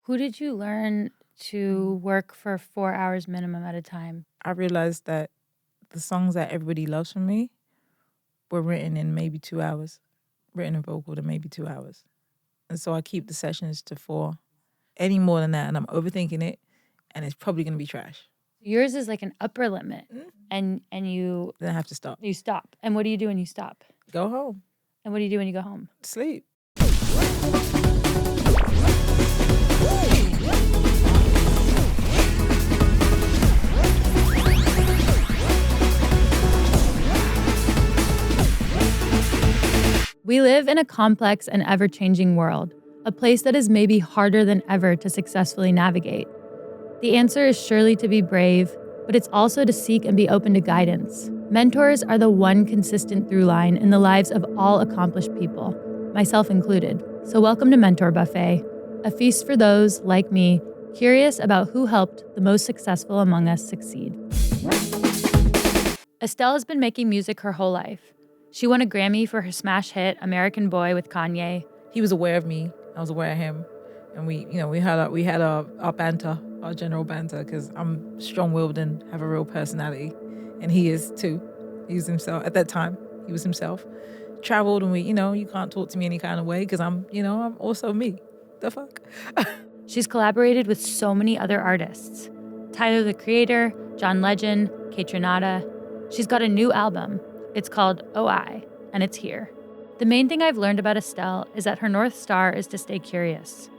Who did you learn to work for 4 hours minimum at a time? I realized that the songs that everybody loves from me were written in maybe 2 hours, written and vocal in maybe 2 hours. And so I keep the sessions to 4. Any more than that, and I'm overthinking it, and it's probably going to be trash. Yours is like an upper limit, and you Then I have to stop. you stop. And what do you do when you stop? Go home. And what do you do when you go home? Sleep. We live in a complex and ever-changing world, a place that is maybe harder than ever to successfully navigate. The answer is surely to be brave, but it's also to seek and be open to guidance. Mentors are the one consistent through line in the lives of all accomplished people, myself included. So welcome to Mentor Buffet, a feast for those, like me, curious about who helped the most successful among us succeed. Estelle has been making music her whole life. She won a Grammy for her smash hit, American Boy with Kanye. He was aware of me. I was aware of him. And we had our banter, our general banter, because I'm strong-willed and have a real personality. And he is too. He was himself. At that time, he was himself. Traveled and you can't talk to me any kind of way because I'm also me. The fuck? She's collaborated with so many other artists. Tyler, the Creator, John Legend, Kaytranada. She's got a new album. It's called OI, and it's here. The main thing I've learned about Estelle is that her North Star is to stay curious.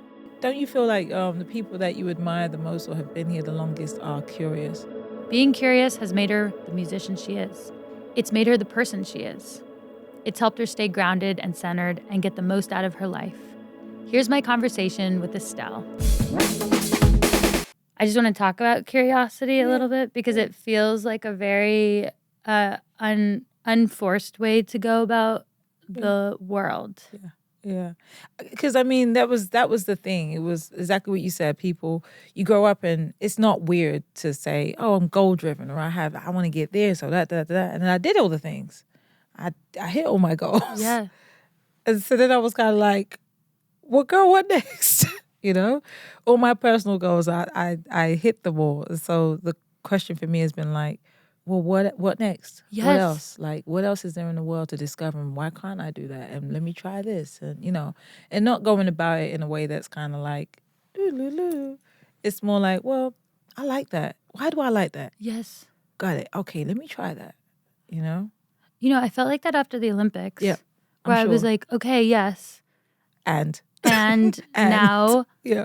Don't you feel like the people that you admire the most or have been here the longest are curious? Being curious has made her the musician she is. It's made her the person she is. It's helped her stay grounded and centered and get the most out of her life. Here's my conversation with Estelle. I just want to talk about curiosity a little bit because it feels like a very unforced way to go about the world. Yeah. Because that was the thing. It was exactly what you said. People, you grow up and it's not weird to say, oh, I'm goal driven or I want to get there. So that. And then I did all the things. I hit all my goals. Yeah. And so then I was kind of like, well, girl, what next? All my personal goals, I hit them all. So the question for me has been like, well, what next? Yes. What else? Like, what else is there in the world to discover? And why can't I do that? And let me try this. And, and not going about it in a way that's kind of like, doo-doo-doo. It's more like, well, I like that. Why do I like that? Yes. Got it. Okay, let me try that. I felt like that after the Olympics. Yeah. Where I was like, okay, yes. And now. Yeah.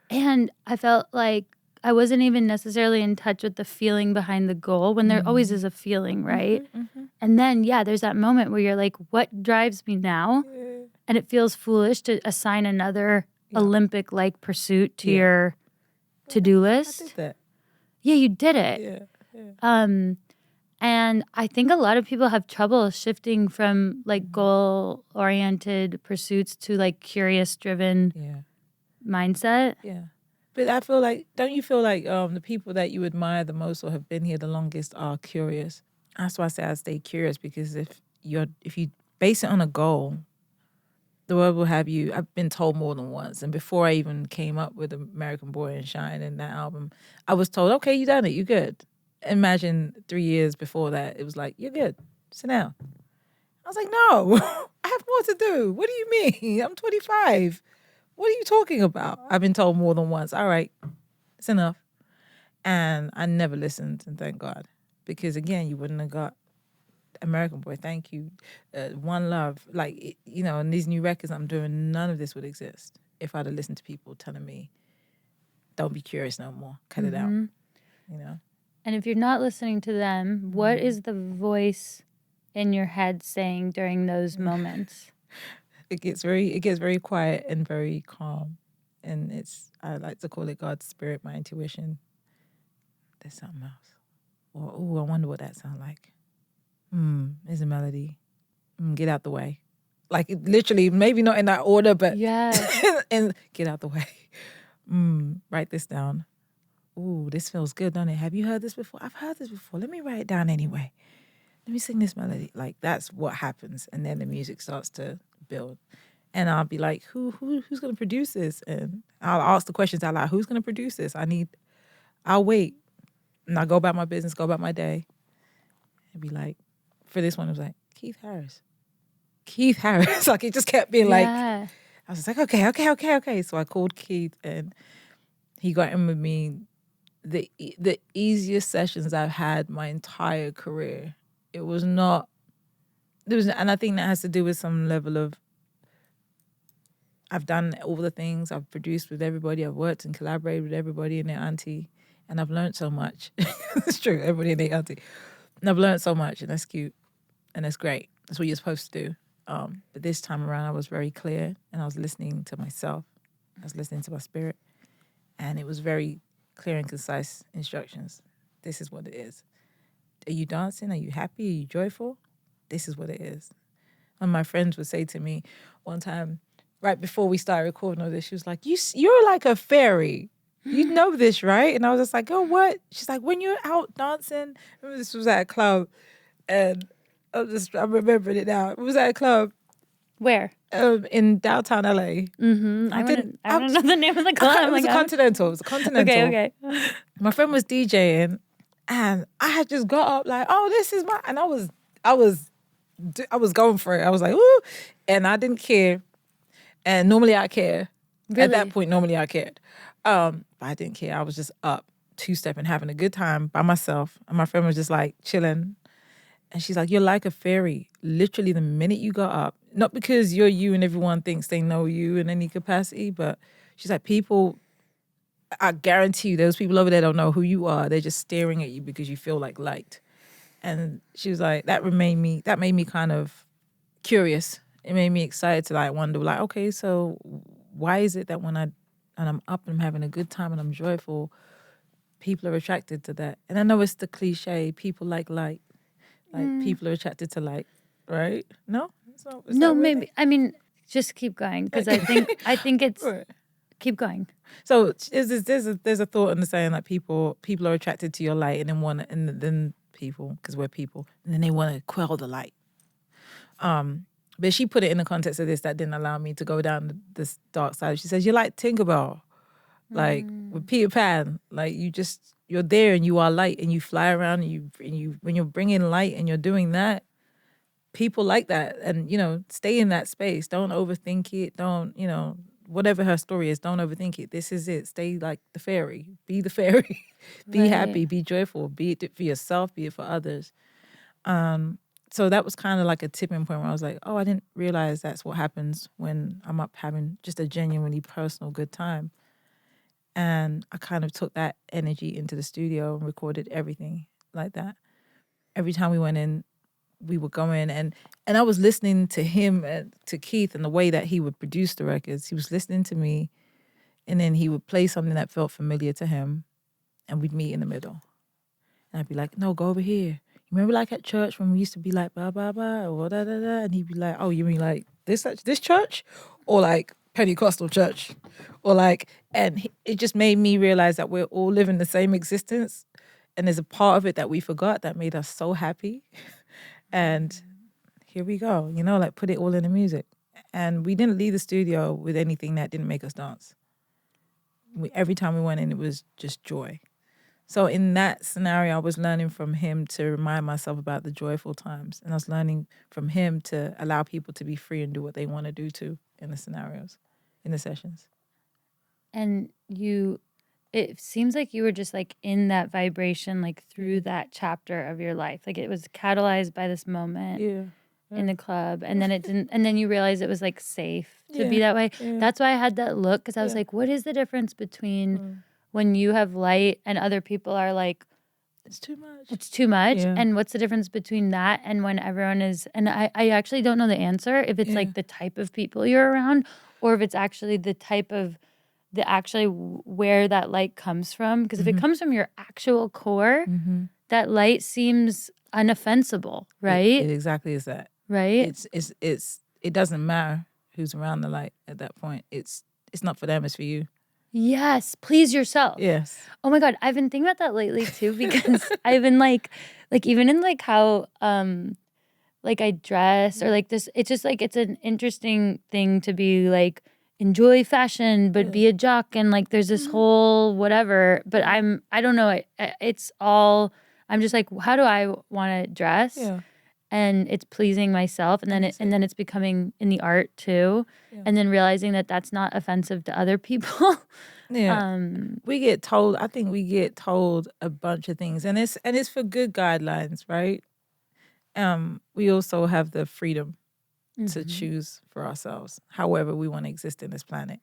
And I felt like I wasn't even necessarily in touch with the feeling behind the goal when there always is a feeling, right? Mm-hmm. And then, there's that moment where you're like, what drives me now? Yeah. And it feels foolish to assign another Olympic-like pursuit to your to-do list. I did that. Yeah, you did it. Yeah. And I think a lot of people have trouble shifting from like goal-oriented pursuits to like curious-driven mindset. Yeah. But I feel like, don't you feel like the people that you admire the most or have been here the longest are curious? That's why I say I stay curious, because if you base it on a goal, the world will have you. I've been told more than once, and before I even came up with American Boy and Shine and that album, I was told, okay, you done it, you good. Imagine 3 years before that, it was like, you're good, sit down. I was like, no, I have more to do. What do you mean? I'm 25. What are you talking about? I've been told more than once. All right, it's enough. And I never listened, and thank God. Because again, you wouldn't have got American Boy, thank you, One Love. Like, and these new records I'm doing, none of this would exist if I'd have listened to people telling me, don't be curious no more, cut it out, And if you're not listening to them, what is the voice in your head saying during those moments? It gets very quiet and very calm. And I like to call it God's spirit, my intuition. There's something else. Or, I wonder what that sounds like. There's a melody. Get out the way. Like, literally, maybe not in that order, but and get out the way. Write this down. Ooh, this feels good, don't it? Have you heard this before? I've heard this before. Let me write it down anyway. Let me sing this melody. Like, that's what happens. And then the music starts to build. And I'll be like, who's going to produce this? And I'll ask the questions out loud. Who's going to produce this? I'll wait. And I'll go about my business, go about my day. And be like, for this one, it was like, Keith Harris. Keith Harris. Like, it just kept being like, I was just like, okay. So I called Keith and he got in with me. The easiest sessions I've had my entire career. It was not, and I think that has to do with some level of, I've done all the things, I've produced with everybody, I've worked and collaborated with everybody and their auntie, and I've learned so much. It's true, everybody and their auntie. And I've learned so much, and that's cute, and that's great. That's what you're supposed to do. But this time around, I was very clear, and I was listening to myself. I was listening to my spirit, and it was very clear and concise instructions. This is what it is. Are you dancing? Are you happy? Are you joyful? This is what it is. And my friends would say to me one time, right before we started recording all this, she was like, you're like a fairy. You know this, right? And I was just like, oh, what? She's like, when you're out dancing, this was at a club, and I remembered it now. It was at a club. Where? In downtown LA. Mm-hmm. I want to know the name of the club. It was a Continental. It was a Continental. Okay. My friend was DJing, and I had just got up like, oh, this is my, and I was going for it. I was like, ooh, and I didn't care. And normally I care. Really? At that point, normally I cared. But I didn't care. I was just up, two-stepping, having a good time by myself. And my friend was just like chilling. And she's like, you're like a fairy. Literally the minute you got up, not because you're you and everyone thinks they know you in any capacity, but she's like, people, I guarantee you, those people over there don't know who you are. They're just staring at you because you feel like light. And she was like, that made me kind of curious. It made me excited to like wonder, like, okay, so why is it that when I'm up and I'm having a good time and I'm joyful, people are attracted to that? And I know it's the cliche, people like light. Like people are attracted to light, right? No? No, maybe. I mean, just keep going because I think it's right. Keep going. So there's a thought in the saying that people are attracted to your light and then people, because we're people, and then they want to quell the light. But she put it in the context of this that didn't allow me to go down this dark side. She says, you're like Tinkerbell, like with Peter Pan. Like you're there and you are light and you fly around and you when you're bringing light and you're doing that, people like that. And, stay in that space. Don't overthink it. Don't, whatever her story is, don't overthink it. This is it. Stay like the fairy. Be the fairy. Be happy. Be joyful. Be it for yourself. Be it for others. So that was kind of like a tipping point where I was like, oh, I didn't realize that's what happens when I'm up having just a genuinely personal good time. And I kind of took that energy into the studio and recorded everything like that. Every time we went in, we would go in and I was listening to him and to Keith and the way that he would produce the records. He was listening to me and then he would play something that felt familiar to him and we'd meet in the middle. And I'd be like, no, go over here. Remember like at church when we used to be like, blah, blah, blah, or da, da, da. And he'd be like, oh, you mean like this church? Or like Pentecostal church? Or like, and it just made me realize that we're all living the same existence. And there's a part of it that we forgot that made us so happy. And here we go, like put it all in the music. And we didn't leave the studio with anything that didn't make us dance. Every time we went in, it was just joy. So in that scenario, I was learning from him to remind myself about the joyful times. And I was learning from him to allow people to be free and do what they want to do too in the scenarios, in the sessions. And it seems like you were just like in that vibration, like through that chapter of your life. Like it was catalyzed by this moment in the club. And then it didn't, and then you realized it was like safe to be that way. Yeah. That's why I had that look. Cause I was like, what is the difference between when you have light and other people are like, it's too much. It's too much. Yeah. And what's the difference between that and when everyone is, and I actually don't know the answer, if it's like the type of people you're around or if it's actually the type of, where that light comes from. Because if it comes from your actual core, that light seems unoffensible, right? It exactly is that. Right? It doesn't matter who's around the light at that point. It's not for them, it's for you. Yes, please yourself. Yes. Oh my God, I've been thinking about that lately too because I've been like even in like how like I dress or like this. It's just like it's an interesting thing to be like enjoy fashion, but be a jock and like there's this whole whatever. But I don't know. It's all I'm just like, how do I want to dress? Yeah. And it's pleasing myself, and then it's becoming in the art too, and then realizing that that's not offensive to other people. Yeah. We get told, I think we get told a bunch of things, and it's for good guidelines, right? We also have the freedom to choose for ourselves, however we want to exist in this planet,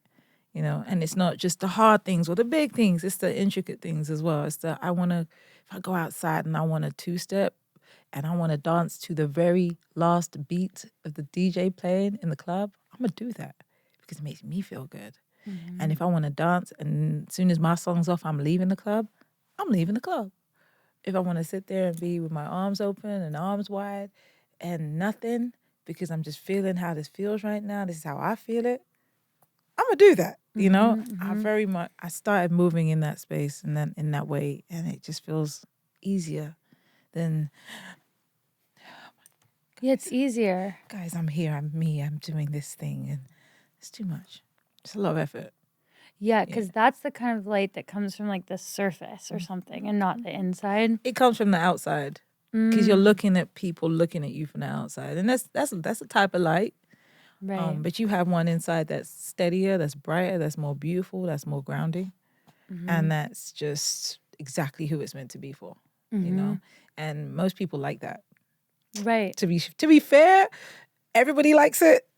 you know. And it's not just the hard things or the big things; it's the intricate things as well. It's the if I go outside and I want a two-step, and I want to dance to the very last beat of the DJ playing in the club, I'm gonna do that because it makes me feel good. And if I want to dance, and as soon as my song's off, I'm leaving the club, I'm leaving the club. If I want to sit there and be with my arms open and arms wide and nothing, because I'm just feeling how this feels right now, this is how I feel it, I'm gonna do that. You know, I started moving in that space and then in that way, and it just feels easier than, Yeah, it's easier. guys, I'm here, I'm me, I'm doing this thing, and it's too much. It's a lot of effort. Yeah, because that's the kind of light that comes from like the surface or something and not the inside. It comes from the outside because you're looking at people looking at you from the outside, and that's a type of light. Right. But you have one inside that's steadier, that's brighter, that's more beautiful, that's more grounding, and that's just exactly who it's meant to be for. You know, and most people like that. Right. To be fair, everybody likes it.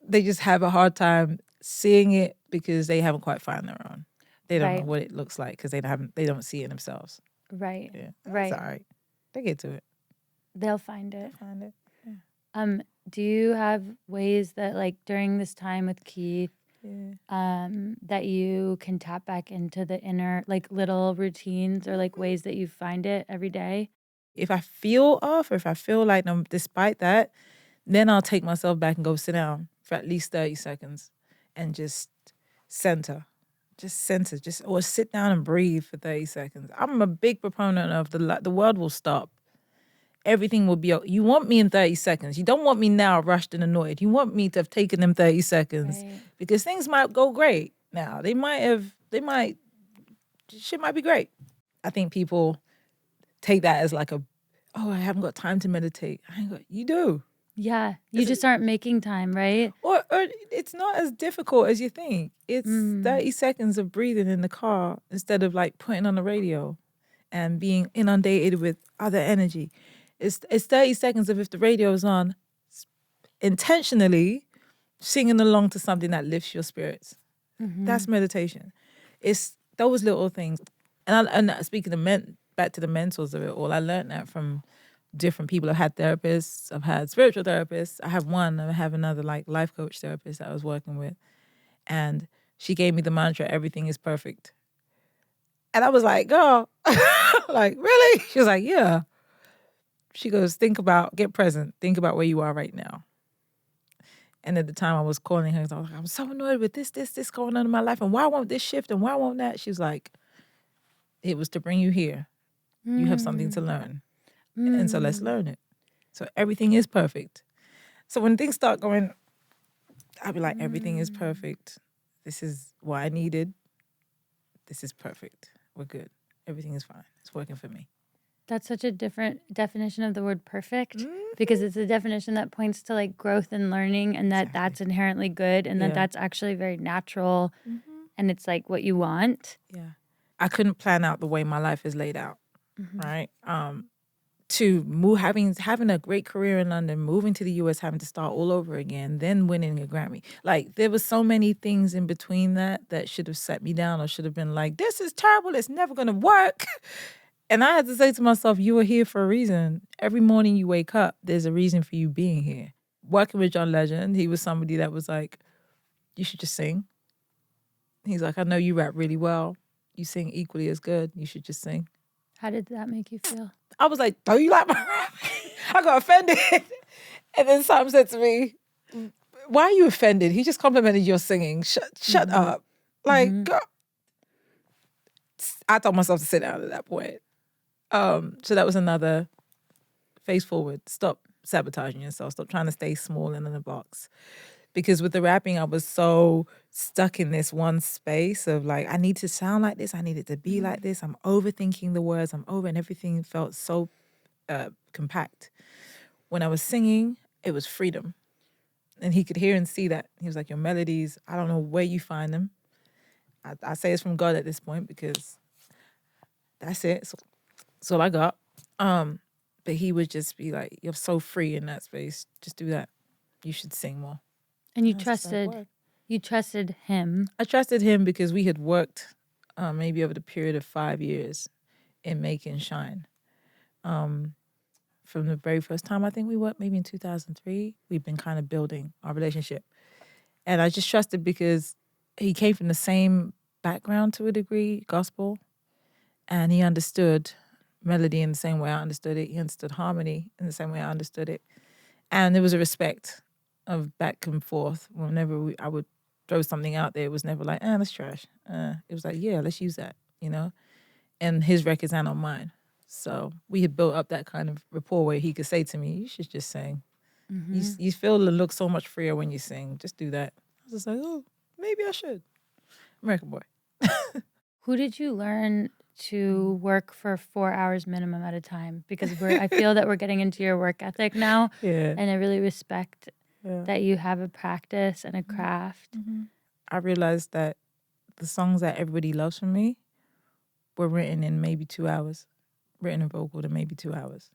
They just have a hard time seeing it because they haven't quite found their own. They don't know what it looks like because they don't see it themselves. Right. Yeah, Right. that's all right. They get to it. They'll find it. Find it. Yeah. Do you have ways that like during this time with Keith, that you can tap back into the inner like little routines or like ways that you find it every day? If I feel off or if I feel like despite that, then I'll take myself back and go sit down for at least 30 seconds and just center. Or sit down and breathe for 30 seconds. I'm a big proponent of the world will stop. Everything will be, you want me in 30 seconds. You don't want me now rushed and annoyed. You want me to have taken them 30 seconds because things might go great now. Shit might be great. I think people take that as like I haven't got time to meditate. You do. Yeah. You just aren't making time, right? Or it's not as difficult as you think. It's 30 seconds of breathing in the car instead of like putting on the radio and being inundated with other energy. It's 30 seconds of, if the radio is on, intentionally singing along to something that lifts your spirits. That's meditation. It's those little things. And speaking of back to the mentors of it all, I learned that from different people. I've had therapists, I've had spiritual therapists. I have another like life coach therapist that I was working with. And she gave me the mantra, everything is perfect. And I was like, girl, like, really? She was like, yeah. She goes, get present. Think about where you are right now. And at the time I was calling her, I was like, I'm so annoyed with this going on in my life. And why won't this shift? And why won't that? She was like, it was to bring you here. You have something to learn. And so let's learn it. So everything is perfect. So when things start going, I'll be like, everything is perfect. This is what I needed. This is perfect. We're good. Everything is fine. It's working for me. That's such a different definition of the word perfect because it's a definition that points to like growth and learning and that's inherently good and that that's actually very natural and it's like what you want. Yeah. I couldn't plan out the way my life is laid out, right? To move, having a great career in London, moving to the US, having to start all over again, then winning a Grammy. Like there were so many things in between that should have set me down or should have been like, this is terrible, it's never gonna work. And I had to say to myself, you are here for a reason. Every morning you wake up, there's a reason for you being here. Working with John Legend, he was somebody that was like, you should just sing. He's like, I know you rap really well. You sing equally as good. You should just sing. How did that make you feel? I was like, don't you like my rap? I got offended. And then Sam said to me, why are you offended? He just complimented your singing. Shut up. Like, girl. I told myself to sit down at that point. So that was another face forward. Stop sabotaging yourself. Stop trying to stay small and in a box. Because with the rapping, I was so stuck in this one space of like, I need to sound like this. I need it to be like this. I'm overthinking the words. And everything felt so compact. When I was singing, it was freedom. And he could hear and see that. He was like, your melodies, I don't know where you find them. I say it's from God at this point because that's it. So, that's all I got. But he would just be like, you're so free in that space. Just do that. You should sing more. And you trusted him. I trusted him because we had worked maybe over the period of 5 years in making Shine. From the very first time I think we worked, maybe in 2003, we've been kind of building our relationship. And I just trusted because he came from the same background to a degree, gospel, and he understood melody in the same way I understood it. He understood harmony in the same way I understood it. And there was a respect of back and forth. Whenever I would throw something out there, it was never like, that's trash. It was like, yeah, let's use that, and his records and on mine. So we had built up that kind of rapport where he could say to me, you should just sing. You feel and look so much freer when you sing. Just do that. I was just like, oh, maybe I should. American boy. Who did you learn to work for 4 hours minimum at a time? Because I feel that we're getting into your work ethic now. Yeah. And I really respect that you have a practice and a craft. I realized that the songs that everybody loves from me were written in maybe 2 hours. Written and vocal in maybe 2 hours.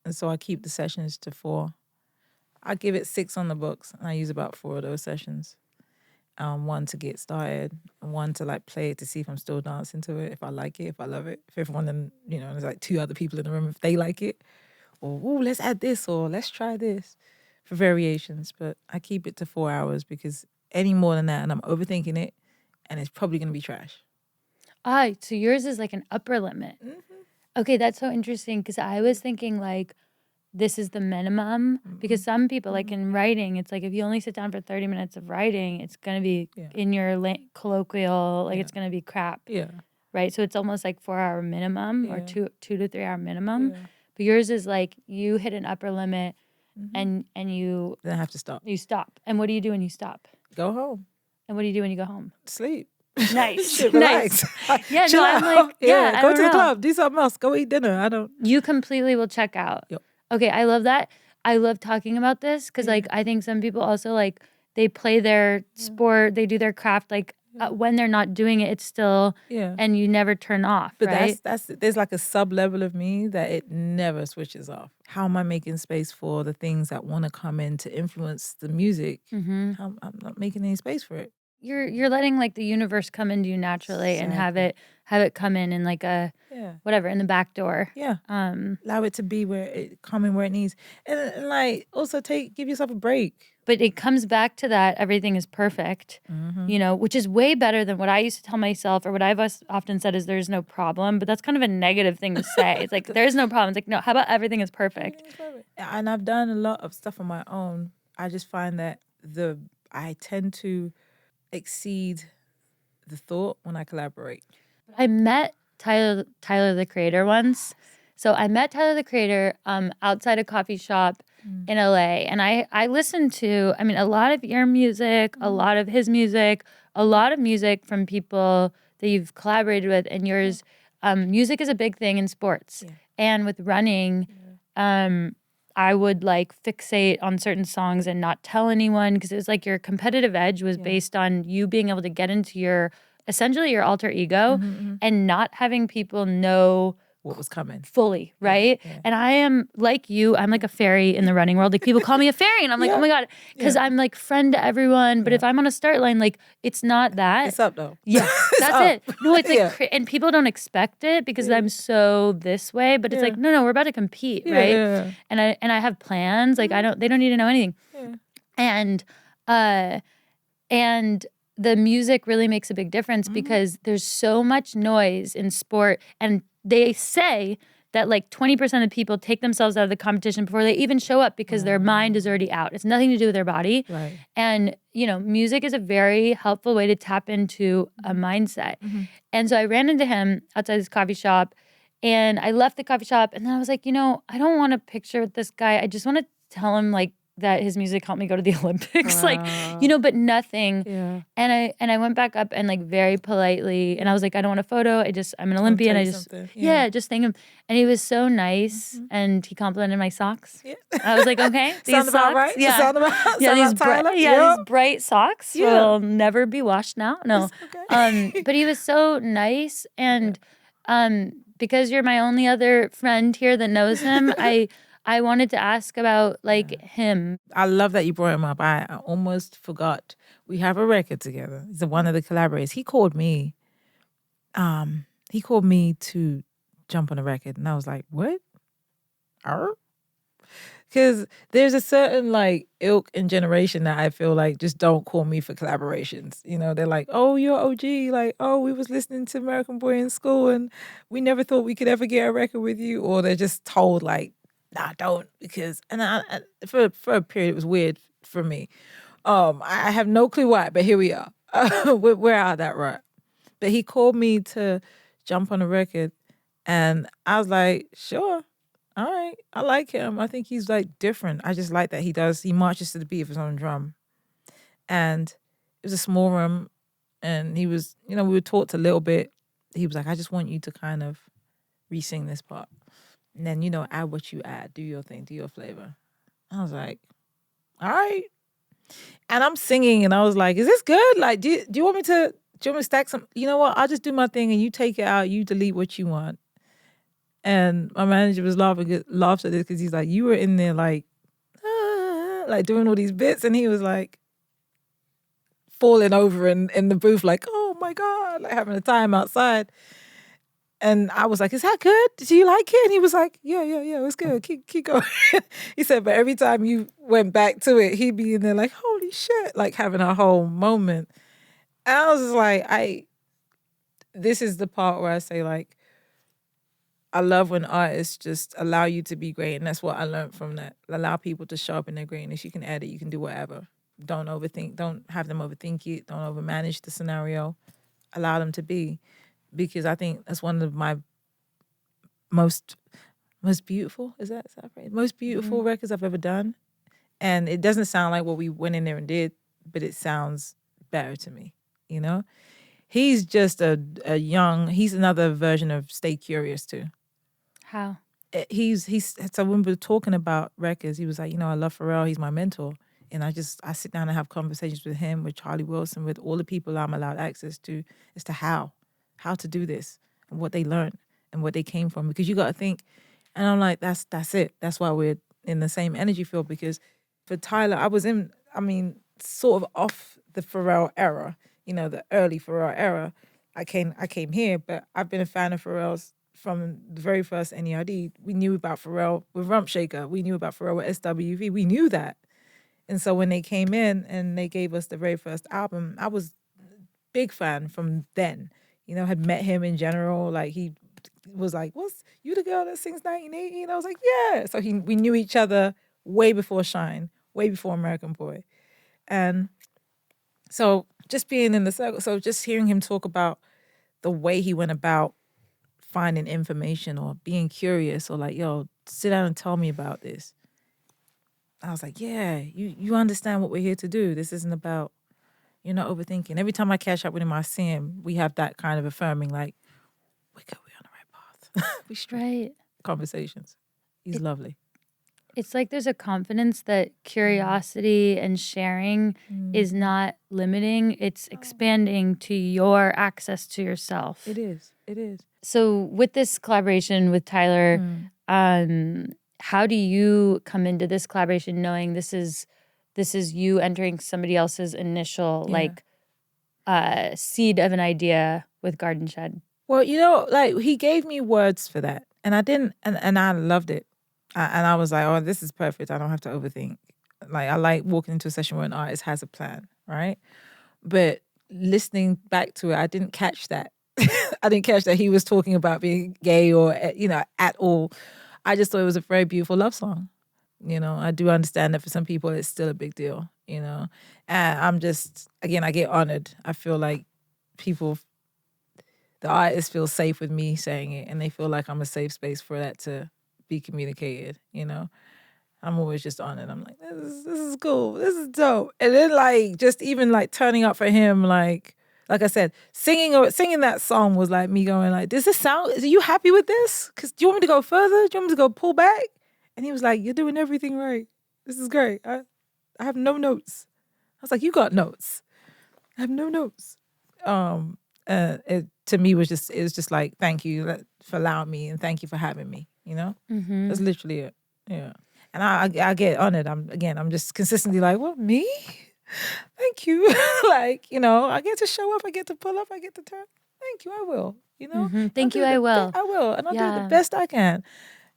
And so I keep the sessions to 4. I give it 6 on the books, and I use about 4 of those sessions. 1 to get started, and 1 to like play it to see if I'm still dancing to it, if I like it, if I love it, if everyone, there's like 2 other people in the room, if they like it, or let's add this, or let's try this, for variations. But I keep it to 4 hours because any more than that, and I'm overthinking it, and it's probably gonna be trash. So yours is like an upper limit. Okay, that's so interesting because I was thinking like this is the minimum because some people like in writing, it's like if you only sit down for 30 minutes of writing, it's going to be in your colloquial, like it's going to be crap. Yeah. Right? So it's almost like 4 hour minimum or 2 to 3 hour minimum. But yours is like you hit an upper limit and you... Then I have to stop. You stop. And what do you do when you stop? Go home. And what do you do when you go home? Sleep. Nice. Shit, relax. Yeah, Chill I'm out. like, Go to the club, do something else, go eat dinner. You completely will check out. Yep. Okay, I love that. I love talking about this because like I think some people also like they play their sport, they do their craft like when they're not doing it, it's still and you never turn off. But right? that's there's like a sub level of me that it never switches off. How am I making space for the things that want to come in to influence the music? I'm not making any space for it. You're letting like the universe come into you naturally and have it come in like a whatever in the back door. Yeah. Allow it to be where it come in where it needs. And like also give yourself a break. But it comes back to that everything is perfect, which is way better than what I used to tell myself or what I've often said is there's no problem. But that's kind of a negative thing to say. It's like there's no problem. It's like, no, how about everything is perfect? And I've done a lot of stuff on my own. I just find that I tend to exceed the thought when I collaborate. I met Tyler the Creator once. So I met Tyler the Creator outside a coffee shop in LA. And I listened to, a lot of your music, a lot of his music, a lot of music from people that you've collaborated with. And yours, music is a big thing in sports. Yeah. And with running, I would like fixate on certain songs and not tell anyone because it was like your competitive edge was based on you being able to get into essentially your alter ego and not having people know what was coming fully, right? Yeah. And I am like you, I'm like a fairy in the running world. Like people call me a fairy and I'm like, oh my God, because I'm like friend to everyone. But if I'm on a start line, like it's not that. It's up though. Yeah, that's it. No, it's like, and people don't expect it because I'm so this way, but it's like, no, we're about to compete, right? Yeah. And I have plans. Like they don't need to know anything. Yeah. And the music really makes a big difference because there's so much noise in sport and they say that like 20% of people take themselves out of the competition before they even show up because their mind is already out. It's nothing to do with their body. Right. And, music is a very helpful way to tap into a mindset. And so I ran into him outside this coffee shop and I left the coffee shop and then I was like, I don't want a picture with this guy. I just want to tell him like that his music helped me go to the Olympics, like, Wow. but nothing. Yeah. And I went back up and like very politely, and I was like, I don't want a photo. I'm an Wanna Olympian. tell I you just, something? Yeah. just thank him. And he was so nice, and he complimented my socks. Yeah. I was like, okay, these Sound about socks, right? yeah, Sound about these Tyler? these bright socks Yeah. will never be washed now. No, Okay. but he was so nice, and because you're my only other friend here that knows him, I wanted to ask about like him. I love that you brought him up. I almost forgot. We have a record together. He's one of the collaborators. He called me. He called me to jump on a record, and I was like, "What? Because there's a certain like ilk and generation that I feel like just don't call me for collaborations. They're like, "Oh, you're OG." Like, "Oh, we was listening to American Boy in school, and we never thought we could ever get a record with you." Or they're just told like, "Nah, don't," because for a period it was weird for me. I have no clue why, but here we are. We're out of that rut. But he called me to jump on a record, and I was like, "Sure. All right, I like him. I think he's like different. I just like that he marches to the beat of his own drum." And it was a small room, and he was, we were taught a little bit. He was like, "I just want you to kind of re-sing this part. And then, add what you add, do your thing, do your flavor." I was like, "All right." And I'm singing, and I was like, "Is this good? Like, do you want me to stack some? You know what? I'll just do my thing, and you take it out, you delete what you want." And my manager was laughs at this because he's like, "You were in there like doing all these bits," and he was like falling over in the booth, like, "Oh my God," like having a time outside. And I was like, "Is that good? Do you like it?" And he was like, "Yeah, it's good. Keep going." He said, but every time you went back to it, he'd be in there like, "Holy shit," like having a whole moment. And I was just like, this is the part where I say like, I love when artists just allow you to be great. And that's what I learned from that. Allow people to show up in their greatness. You can edit, you can do whatever. Don't overthink, don't have them overthink it, don't overmanage the scenario. Allow them to be. Because I think that's one of my most beautiful, is that right? Most beautiful records I've ever done. And it doesn't sound like what we went in there and did, but it sounds better to me, He's just he's another version of Stay Curious too. How? So when we were talking about records, he was like, "I love Pharrell. He's my mentor." And I sit down and have conversations with him, with Charlie Wilson, with all the people I'm allowed access to, as to how to do this and what they learned and what they came from. Because you got to think, and I'm like, that's it. That's why we're in the same energy field. Because for Tyler, sort of off the Pharrell era, the early Pharrell era. I came here, but I've been a fan of Pharrell's from the very first NERD. We knew about Pharrell with Rump Shaker. We knew about Pharrell with SWV. We knew that. And so when they came in and they gave us the very first album, I was a big fan from then. Had met him in general. Like he was like, "What's you the girl that sings 1980?" And I was like, "Yeah." So we knew each other way before Shine, way before American Boy. And so just being in the circle, so just hearing him talk about the way he went about finding information or being curious or like, "Yo, sit down and tell me about this." I was like, "Yeah, you understand what we're here to do. This isn't about, you're not overthinking." Every time I catch up with him, I see him, we have that kind of affirming, like, we're good, we're on the right path. We straight. Right. Conversations. He's lovely. It's like there's a confidence that curiosity and sharing is not limiting. It's expanding to your access to yourself. It is. So with this collaboration with Tyler, how do you come into this collaboration knowing this is you entering somebody else's initial seed of an idea with Garden Shed? Well, like he gave me words for that, and I didn't, and I loved it. And I was like, "Oh, this is perfect. I don't have to overthink." Like I like walking into a session where an artist has a plan, right? But listening back to it, I didn't catch that. I didn't catch that he was talking about being gay or at all. I just thought it was a very beautiful love song. I do understand that for some people it's still a big deal. And I'm just, again, I get honored. I feel like the artists feel safe with me saying it, and they feel like I'm a safe space for that to be communicated, I'm always just on it. I'm like, this is cool. This is dope. And then like just even like turning up for him, like I said, singing that song was like me going like, does this sound? Are you happy with this? Because do you want me to go further? Do you want me to go pull back? And he was like, you're doing everything right. This is great. I have no notes. I was like, you got notes. I have no notes. It to me was just like, thank you for allowing me and thank you for having me. You know, that's literally it. Yeah. And I get on it. I'm just consistently like, well, me? Thank you. Like, you know, I get to show up, I get to pull up, I get to turn. Thank you, I will. You know? Thank you, I will. I will. And I'll do it the best I can.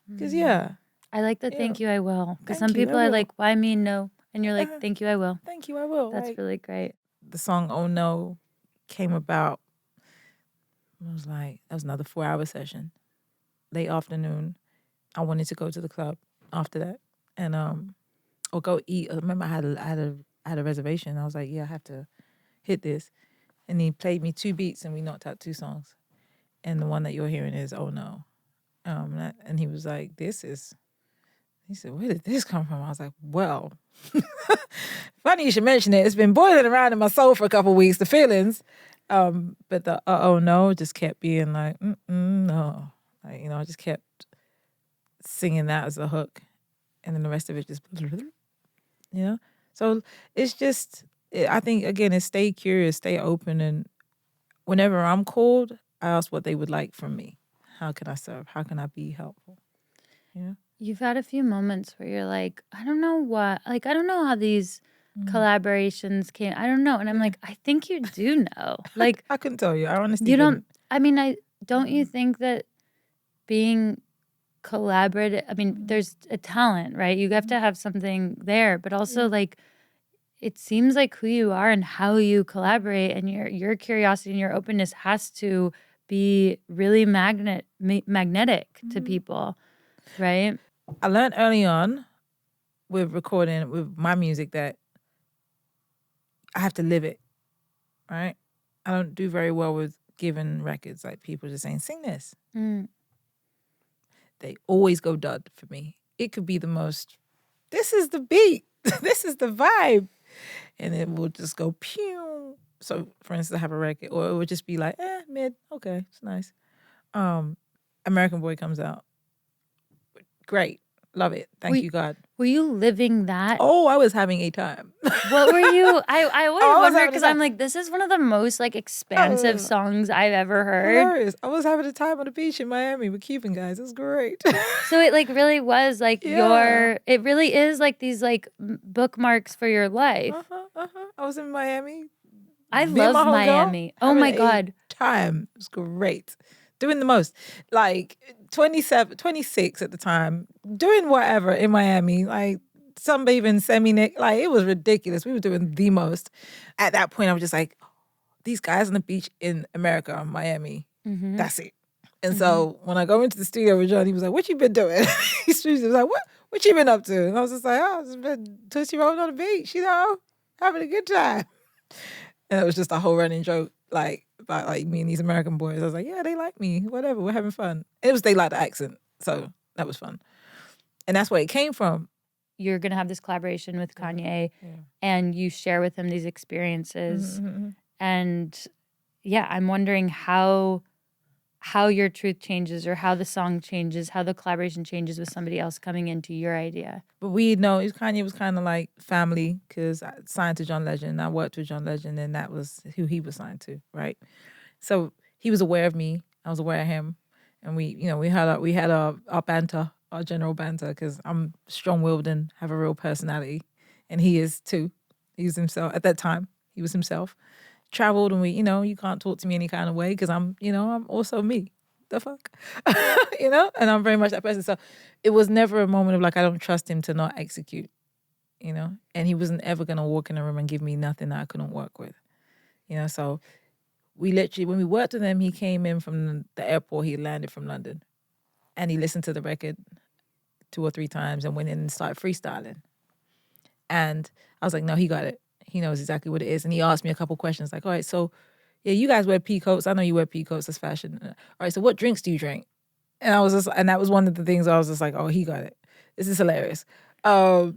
Because, I like the thank you, I will. Because some people are like, why me? No. And you're like, thank you, I will. Thank you, I will. That's like, really great. The song Oh No came about, that was another 4-hour session. Late afternoon. I wanted to go to the club after that. And or go eat. I remember I had a reservation. I was like, yeah, I have to hit this. And he played me 2 beats and we knocked out 2 songs. And the one that you're hearing is Oh No. And he was like, he said, where did this come from? I was like, well, funny you should mention it. It's been boiling around in my soul for a couple of weeks, the feelings. But the Oh No just kept being like, no. Like, you know, I just kept singing that as a hook. And then the rest of it just, you know? So it's just, I think, again, it's stay curious, stay open. And whenever I'm called, I ask what they would like from me. How can I serve? How can I be helpful? You know? You've had a few moments where you're like, I don't know how these collaborations came. I don't know. And I'm like, I think you do know. Like, I couldn't tell you. I honestly you couldn't. Don't you think that being collaborative, there's a talent, right? You have to have something there, but also like, it seems like who you are and how you collaborate and your curiosity and your openness has to be really magnetic to people, right? I learned early on with recording with my music that I have to live it, right? I don't do very well with giving records like people just saying, sing this. They always go dud for me. It could be the most, this is the beat, this is the vibe. And it will just go pew. So for instance, I have a record, or it would just be like, mid, okay, it's nice. American Boy comes out. Great. Love it. Thank you, God. Were you living that? Oh, I was having a time. What were you? I always wonder because I'm like, this is one of the most like expansive songs I've ever heard. Hilarious. I was having a time on the beach in Miami with Cuban guys. It was great. So it like really was like it really is like these like bookmarks for your life. I was in Miami. I love Miami. Oh my God. Time. It was great. Doing the most. Like 27, 26 at the time. Doing whatever in Miami. Like sunbathing, semi-nick. Like it was ridiculous. We were doing the most. At that point, I was just like, these guys on the beach in America, Miami. That's it. And so when I go into the studio with John, he was like, what you been doing? He was like, what you been up to? And I was just like, I've just been tootsie rolling on the beach, you know, having a good time. And it was just a whole running joke, like, about like me and these American boys. I was like, yeah, they like me, whatever, we're having fun. They like the accent, so that was fun. And that's where it came from. You're going to have this collaboration with Kanye and you share with him these experiences. And yeah, I'm wondering how your truth changes or how the song changes, how the collaboration changes with somebody else coming into your idea. But we know Kanye was kind of like family because I signed to John Legend. I worked with John Legend and that was who he was signed to, right? So he was aware of me. I was aware of him. And we had our banter, our general banter, because I'm strong-willed and have a real personality. And he is too. He's himself. At that time, he was himself. Traveled and we, you can't talk to me any kind of way because I'm also me. The fuck? And I'm very much that person. So it was never a moment of like, I don't trust him to not execute, and he wasn't ever going to walk in a room and give me nothing that I couldn't work with, so we literally, when we worked with him, he came in from the airport, he landed from London and he listened to the record 2 or 3 times and went in and started freestyling. And I was like, no, he got it. He knows exactly what it is. And he asked me a couple questions like, all right, so yeah, you guys wear pea coats. I know you wear pea coats. That's fashion. All right, so what drinks do you drink? And that was one of the things I was just like, oh, he got it. This is hilarious. I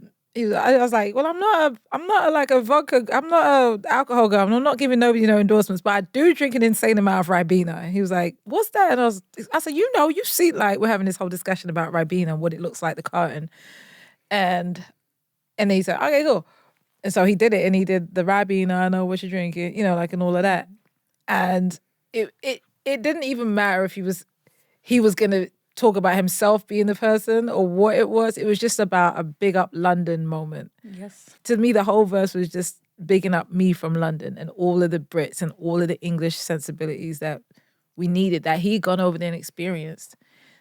was like, well, I'm not like a vodka, I'm not a alcohol girl. I'm not giving nobody no endorsements, but I do drink an insane amount of Ribena. And he was like, what's that? And I said, you see, like, we're having this whole discussion about Ribena and what it looks like, the carton. And then he said, okay, cool. And so he did it, and he did the Ribena, I know what you're drinking, like, and all of that. And it didn't even matter if he was gonna talk about himself being the person or what it was. It was just about a big up London moment. Yes. To me, the whole verse was just bigging up me from London and all of the Brits and all of the English sensibilities that we needed, that he'd gone over there and experienced.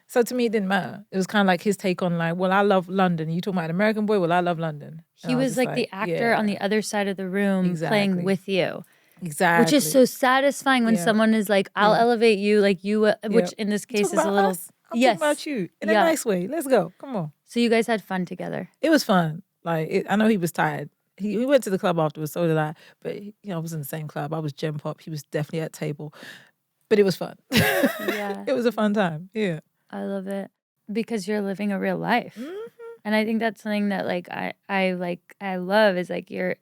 So to me, it didn't matter. It was kind of like his take on, like, well, I love London. You talking about an American boy? Well, I love London. He was like the actor on the other side of the room playing with you. Exactly. Which is so satisfying when someone is like, I'll elevate you, like you, which in this case is a little... I'm talking about you in a nice way. Let's go. Come on. So you guys had fun together. It was fun. Like, I know he was tired. He went to the club afterwards, so did I. But, I was in the same club. I was Gem Pop. He was definitely at table. But it was fun. Yeah. It was a fun time. Yeah. I love it. Because you're living a real life. Mm-hmm. And I think that's something that, like, I love is, like, your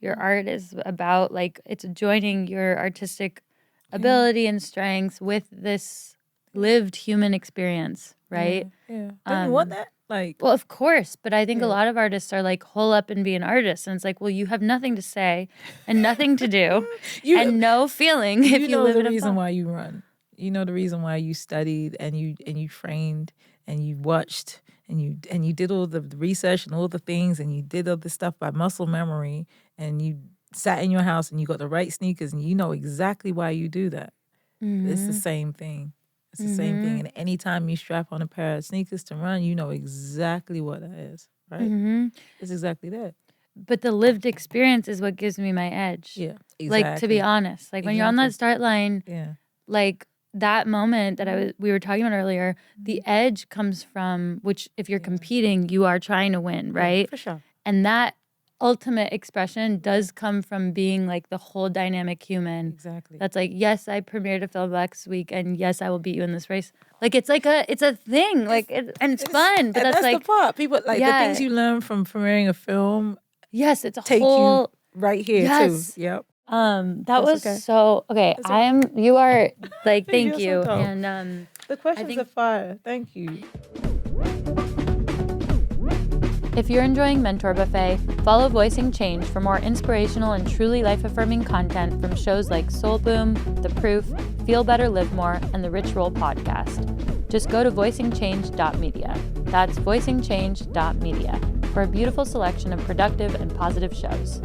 art is about, like, it's joining your artistic ability and strengths with this lived human experience, right? Yeah. Don't you want that? Like, well, of course, but I think a lot of artists are like, hole up and be an artist, and it's like, well, you have nothing to say and nothing to do and no feeling if you live in a reason why you run. You know the reason why you studied and you trained and you watched and you did all the research and all the things and you did all this stuff by muscle memory and you sat in your house and you got the right sneakers and you know exactly why you do that. Mm-hmm. It's the same thing. It's the same thing. And anytime you strap on a pair of sneakers to run, you know exactly what that is, right? Mm-hmm. It's exactly that. But the lived experience is what gives me my edge. Yeah, exactly. Like, to be honest, like when you're on that start line, like that moment that we were talking about earlier, the edge comes from, which if you're competing, you are trying to win, right? Yeah, for sure. And that ultimate expression does come from being like the whole dynamic human. Exactly. That's like, yes, I premiered a film next week, and yes, I will beat you in this race. Like, it's like it's a thing, like, it's fun. But that's like the part. People like the things you learn from premiering a film. Yes, it's a take whole you right here too. Yep. That was so okay. You are like, thank you. So and the questions are fire. Thank you. If you're enjoying Mentor Buffet, follow Voicing Change for more inspirational and truly life-affirming content from shows like Soul Boom, The Proof, Feel Better, Live More, and the Rich Roll podcast. Just go to voicingchange.media. That's voicingchange.media for a beautiful selection of productive and positive shows.